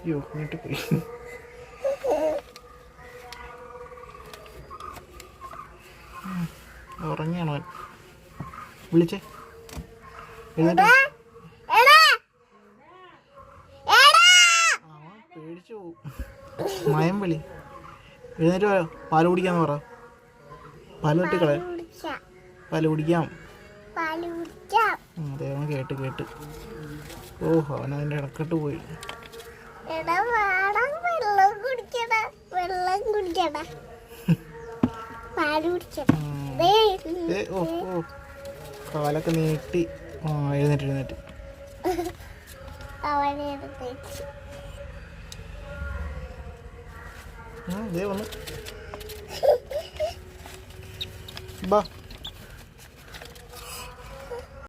അയ്യോ ഇങ്ങോട്ട് പോയി. ഉറങ്ങിയാണോ? വിളിച്ചേ എഴുന്നേറ്റ്. പേടിച്ചു പോവും. മയം വിളി. എഴുന്നേറ്റ് പോയോ? പാല് കുടിക്കാന്ന് പറ. പാല് തട്ടിക്കളെ. പാല് കുടിക്കാം. അതെ അവൻ കേട്ട്. ഓഹോ അവനതിൻ്റെ ഇടക്കിട്ട് പോയി. ഓ കാലൊക്കെ നീട്ടി. എഴുന്നേറ്റ്. ദേ വന്നു. ബാ